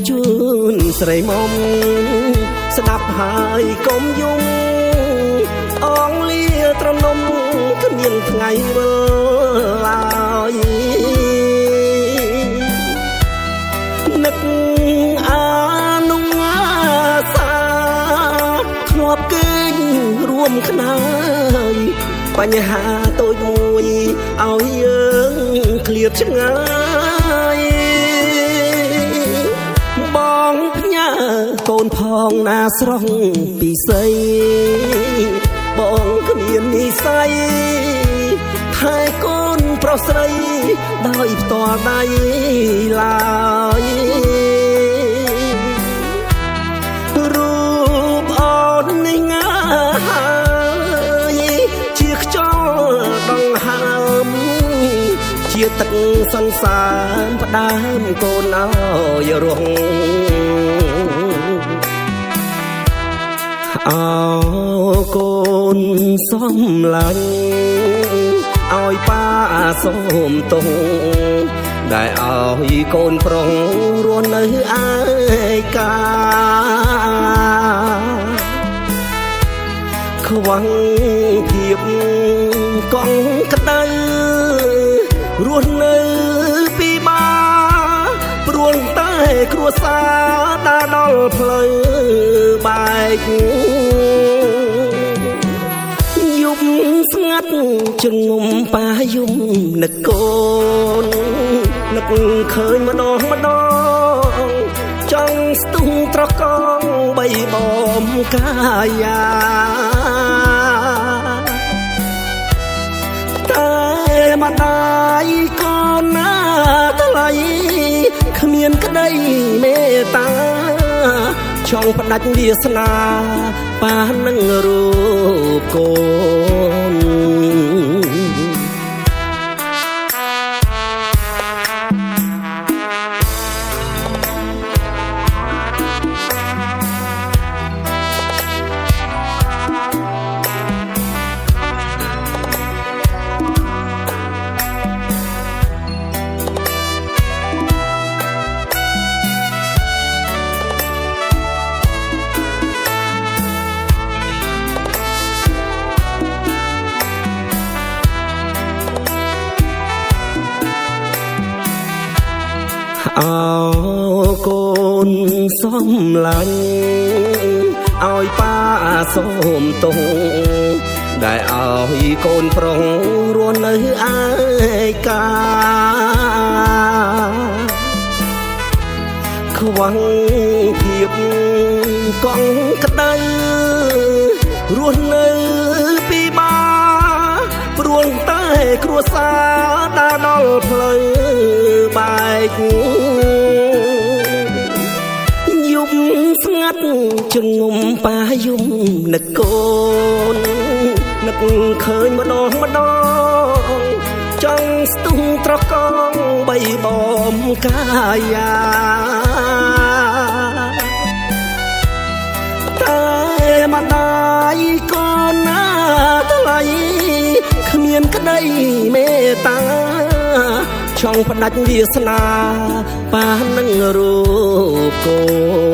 ជូនស្រីមុំស្ដាប់ហើយកុំយំអងលាត្រនំគ្មានថ្ងៃវិលឡើយនឹកអានុងាសាធ្លាប់គេងរួមខ្នើយបញ្ហាតូចមួយឲ្យយើងឃ្លាតឆ្ងាយបងផ្ញើកូនផងណាស្រស់ពីស័យបងគ្មាននិស្ស័យថែកូនប្រុសស្រីដោយផ្ទាល់ដៃឡើយរូបអូននេះងាហើយជាខ្យល់ដង្ហើមជាទឹកសន្សើមផ្ដើមកូនឲ្យរស់អោកូនសំឡាញ់ឲ្យប៉ាសូមទោសដែលឲ្យកូនប្រុសរស់នៅឯកាខ្វះភាពកង់ក្តៅរស់នៅពីបាព្រួលតែគ្រួសារដើរដល់ផ្លូវបែកយប់ស្ងាត់ជងំប៉ាយំនឹកកូននឹកឃើញម្ដងចង់ស្ទុះត្រកងបីបំកាយាតែម្ដាយកូនណាថ្លៃគ្មានក្តីមេត្តាចង់ផ្ដាច់វាសនាប៉ានឹងរូបកូនអោកូនសំឡាញ់ឲ្យប៉ាសូមទោសដែលឲ្យកូនប្រុសរស់នៅឯកាខ្វះភាពកង់ក្តៅរស់នៅពីបាព្រួលតែគ្រួសារដើរដល់ផ្លូវបែកយប់ស្ងាត់ជងំប៉ាយំនឹកកូននឹកឃើញម្ដងចង់ស្ទុះត្រកងបីបំកាយាតែម្ដាយកូនណាថ្លៃគ្មានក្តីមេត្តាចង់ផ្ដាច់វាសនាប៉ានឹងរូបកូន